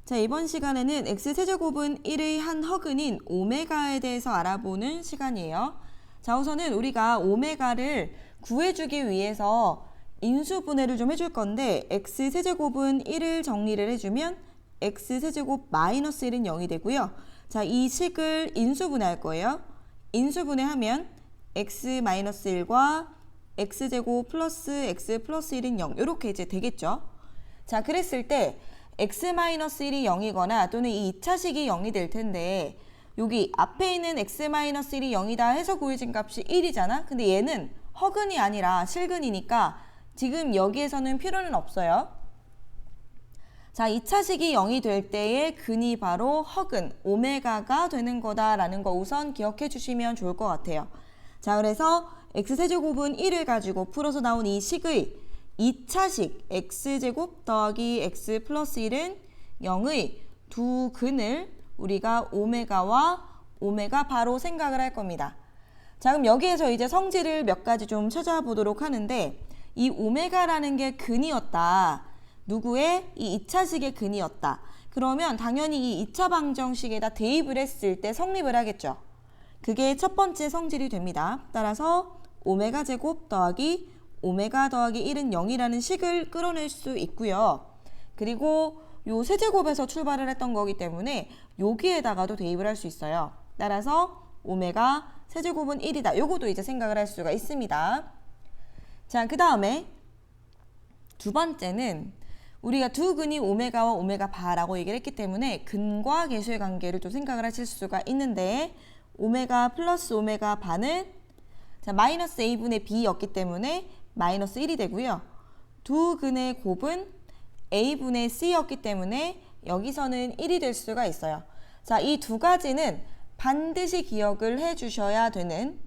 자, 이번 시간에는 x세제곱은 1의 한 허근인 오메가에 대해서 알아보는 시간이에요. 자, 우선은 우리가 오메가를 구해주기 위해서 인수분해를 좀 해줄 건데 x세제곱은 1을 정리를 해주면 x세제곱 마이너스 1은 0이 되고요. 자, 이 식을 인수분해할 거예요. 인수분해하면 x 마이너스 1과 x제곱 플러스 x 플러스 1은 0 이렇게 이제 되겠죠. 자, 그랬을 때 x-1이 0이거나 또는 이 2차식이 0이 될 텐데 여기 앞에 있는 x-1이 0이다 해서 구해진 값이 1이잖아. 근데 얘는 허근이 아니라 실근이니까 지금 여기에서는 필요는 없어요. 자, 2차식이 0이 될 때의 근이 바로 허근, 오메가가 되는 거다라는 거 우선 기억해 주시면 좋을 것 같아요. 자, 그래서 x세제곱은 1을 가지고 풀어서 나온 이 식의 2차식 x제곱 더하기 x 플러스 1은 0의 두 근을 우리가 오메가와 오메가 바로 생각을 할 겁니다. 자, 그럼 여기에서 이제 성질을 몇 가지 좀 찾아보도록 하는데 이 오메가라는 게 근이었다. 누구의? 이 2차식의 근이었다. 그러면 당연히 이 2차 방정식에다 대입을 했을 때 성립을 하겠죠. 그게 첫 번째 성질이 됩니다. 따라서 오메가 제곱 더하기 오메가 더하기 1은 0이라는 식을 끌어낼 수 있고요. 그리고 요 세제곱에서 출발을 했던 거기 때문에 여기에다가도 대입을 할 수 있어요. 따라서 오메가 세제곱은 1이다. 요것도 이제 생각을 할 수가 있습니다. 자, 그 다음에 두 번째는 우리가 두 근이 오메가와 오메가 바라고 얘기를 했기 때문에 근과 계수의 관계를 좀 생각을 하실 수가 있는데 오메가 플러스 오메가 바는 자, 마이너스 a분의 b였기 때문에 마이너스 1이 되고요. 두 근의 곱은 a분의 c였기 때문에 여기서는 1이 될 수가 있어요. 자, 이 두 가지는 반드시 기억을 해 주셔야 되는,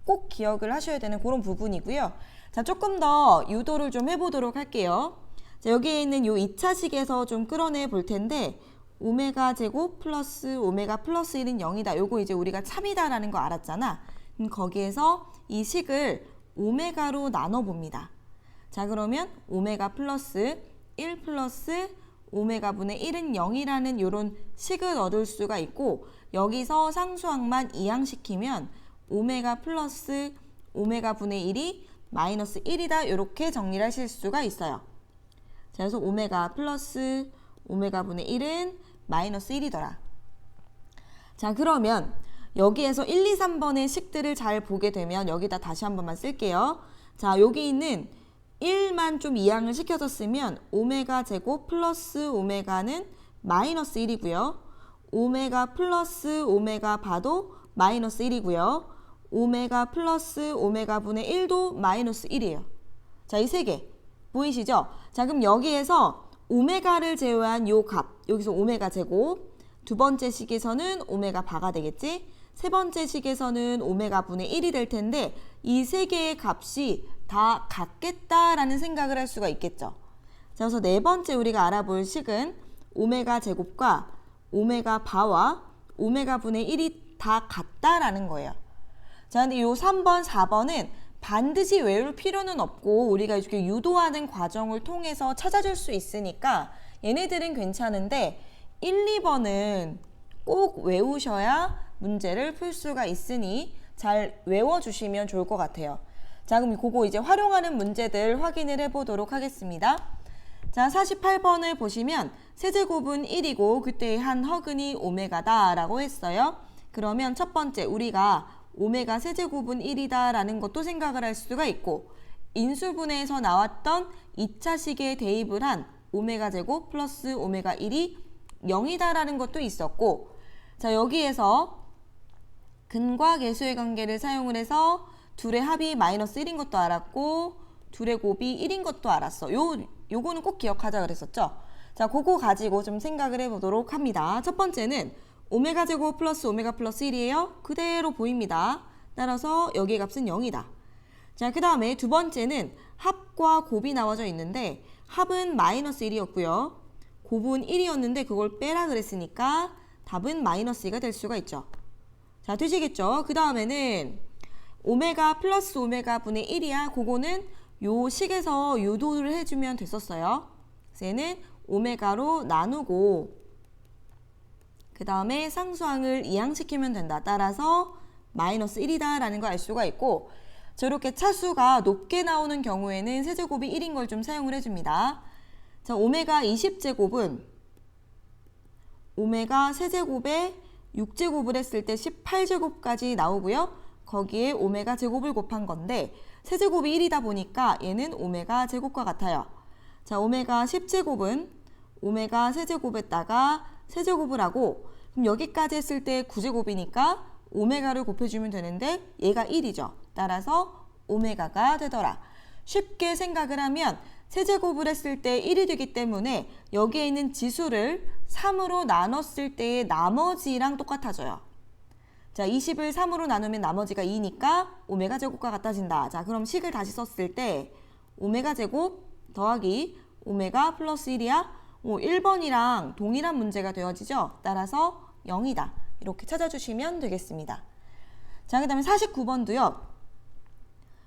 꼭 기억을 하셔야 되는 그런 부분이고요. 자, 조금 더 유도를 좀 해보도록 할게요. 자, 여기에 있는 요 2차식에서 좀 끌어내 볼 텐데 오메가 제곱 플러스 오메가 플러스 1은 0이다. 요거 이제 우리가 참이다라는 거 알았잖아. 거기에서 이 식을 오메가로 나눠봅니다. 자, 그러면 오메가 플러스 1 플러스 오메가 분의 1은 0이라는 이런 식을 얻을 수가 있고 여기서 상수항만 이항시키면 오메가 플러스 오메가 분의 1이 마이너스 1이다 이렇게 정리를 하실 수가 있어요. 자, 그래서 오메가 플러스 오메가 분의 1은 마이너스 1이더라. 자, 그러면 여기에서 1, 2, 3번의 식들을 잘 보게 되면 여기다 다시 한 번만 쓸게요. 자, 여기 있는 1만 좀 이항을 시켜줬으면 오메가 제곱 플러스 오메가는 마이너스 1이고요. 오메가 플러스 오메가 바도 마이너스 1이고요. 오메가 플러스 오메가 분의 1도 마이너스 1이에요. 자, 이 세 개 보이시죠? 자, 그럼 여기에서 오메가를 제외한 요 값, 여기서 오메가 제곱, 두 번째 식에서는 오메가 바가 되겠지? 세 번째 식에서는 오메가 분의 1이 될 텐데 이 세 개의 값이 다 같겠다라는 생각을 할 수가 있겠죠. 자, 그래서 네 번째 우리가 알아볼 식은 오메가 제곱과 오메가 바와 오메가 분의 1이 다 같다라는 거예요. 자, 근데 요 3번, 4번은 반드시 외울 필요는 없고 우리가 이렇게 유도하는 과정을 통해서 찾아줄 수 있으니까 얘네들은 괜찮은데 1, 2번은 꼭 외우셔야 문제를 풀 수가 있으니 잘 외워주시면 좋을 것 같아요. 자, 그럼 그거 이제 활용하는 문제들 확인을 해보도록 하겠습니다. 자, 48번을 보시면 세제곱은 1이고 그때의 한 허근이 오메가다 라고 했어요. 그러면 첫 번째 우리가 오메가 세제곱은 1이다 라는 것도 생각을 할 수가 있고 인수분해에서 나왔던 2차식에 대입을 한 오메가 제곱 플러스 오메가 1이 0이다 라는 것도 있었고 자, 여기에서 근과 계수의 관계를 사용을 해서 둘의 합이 마이너스 1인 것도 알았고 둘의 곱이 1인 것도 알았어. 요거는 꼭 기억하자 그랬었죠. 자, 그거 가지고 좀 생각을 해보도록 합니다. 첫 번째는 오메가 제곱 플러스 오메가 플러스 1이에요. 그대로 보입니다. 따라서 여기의 값은 0이다. 자, 그 다음에 두 번째는 합과 곱이 나와져 있는데 합은 마이너스 1이었고요. 곱은 1이었는데 그걸 빼라 그랬으니까 답은 마이너스 2가 될 수가 있죠. 자, 되시겠죠? 그 다음에는 오메가 플러스 오메가 분의 1이야. 그거는 요 식에서 유도를 해주면 됐었어요. 그래서 얘는 오메가로 나누고 그 다음에 상수항을 이항시키면 된다. 따라서 마이너스 1이다 라는 걸 알 수가 있고, 저렇게 차수가 높게 나오는 경우에는 세제곱이 1인 걸 좀 사용을 해줍니다. 자, 오메가 20제곱은 오메가 세제곱에 6제곱을 했을 때 18제곱까지 나오고요. 거기에 오메가 제곱을 곱한 건데 세제곱이 1이다 보니까 얘는 오메가 제곱과 같아요. 자, 오메가 10제곱은 오메가 세제곱에다가 세제곱을 하고, 그럼 여기까지 했을 때 9제곱이니까 오메가를 곱해주면 되는데 얘가 1이죠. 따라서 오메가가 되더라. 쉽게 생각을 하면 세제곱을 했을 때 1이 되기 때문에 여기에 있는 지수를 3으로 나눴을 때의 나머지랑 똑같아져요. 자, 20을 3으로 나누면 나머지가 2니까 오메가 제곱과 같아진다. 자, 그럼 식을 다시 썼을 때 오메가 제곱 더하기 오메가 플러스 1이야? 1번이랑 동일한 문제가 되어지죠. 따라서 0이다. 이렇게 찾아주시면 되겠습니다. 자, 그 다음에 49번도요.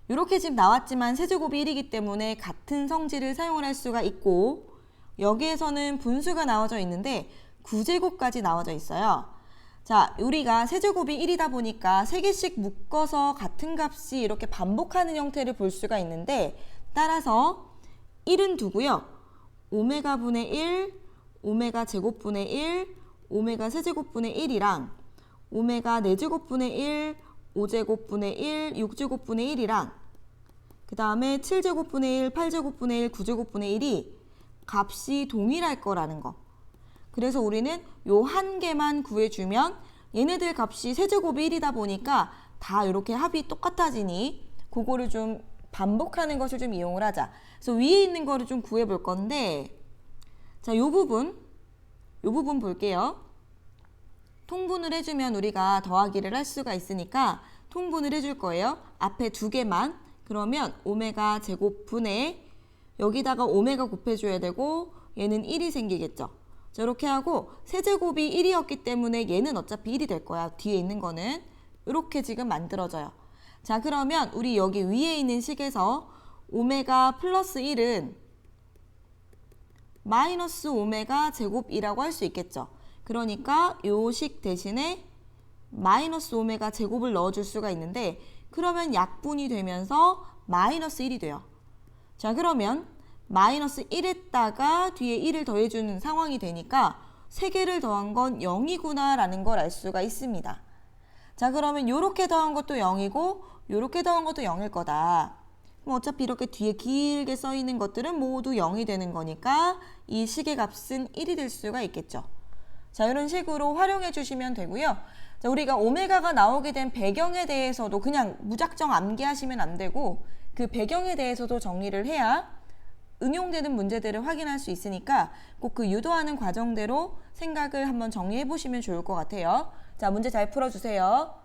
이렇게 지금 나왔지만 세제곱이 1이기 때문에 같은 성질을 사용을 할 수가 있고, 여기에서는 분수가 나와져 있는데 9제곱까지 나와져 있어요. 자, 우리가 세제곱이 1이다 보니까 3개씩 묶어서 같은 값이 이렇게 반복하는 형태를 볼 수가 있는데, 따라서 1은 두고요. 오메가 분의 1, 오메가 제곱분의 1, 오메가 세제곱분의 1이랑 오메가 4제곱분의 1, 5제곱분의 1, 6제곱분의 1이랑 그 다음에 7제곱분의 1, 8제곱분의 1, 9제곱분의 1이 값이 동일할 거라는 거. 그래서 우리는 요 한 개만 구해주면 얘네들 값이 세제곱이 1이다 보니까 다 이렇게 합이 똑같아지니 그거를 좀 반복하는 것을 좀 이용을 하자. 그래서 위에 있는 거를 좀 구해볼 건데, 자, 요 부분 볼게요. 통분을 해주면 우리가 더하기를 할 수가 있으니까 통분을 해줄 거예요. 앞에 두 개만. 그러면 오메가 제곱분에 여기다가 오메가 곱해줘야 되고 얘는 1이 생기겠죠. 자, 이렇게 하고 세제곱이 1이었기 때문에 얘는 어차피 1이 될 거야. 뒤에 있는 거는. 이렇게 지금 만들어져요. 자, 그러면 우리 여기 위에 있는 식에서 오메가 플러스 1은 마이너스 오메가 제곱이라고 할 수 있겠죠. 그러니까 요 식 대신에 마이너스 오메가 제곱을 넣어줄 수가 있는데, 그러면 약분이 되면서 마이너스 1이 돼요. 자, 그러면 마이너스 1에다가 뒤에 1을 더해주는 상황이 되니까 3개를 더한 건 0이구나 라는 걸 알 수가 있습니다. 자, 그러면 요렇게 더한 것도 0이고 요렇게 더한 것도 0일 거다. 그럼 어차피 이렇게 뒤에 길게 써 있는 것들은 모두 0이 되는 거니까 이 식의 값은 1이 될 수가 있겠죠. 자, 이런 식으로 활용해 주시면 되고요. 자, 우리가 오메가가 나오게 된 배경에 대해서도 그냥 무작정 암기하시면 안 되고 그 배경에 대해서도 정리를 해야 응용되는 문제들을 확인할 수 있으니까 꼭 그 유도하는 과정대로 생각을 한번 정리해 보시면 좋을 것 같아요. 자, 문제 잘 풀어주세요.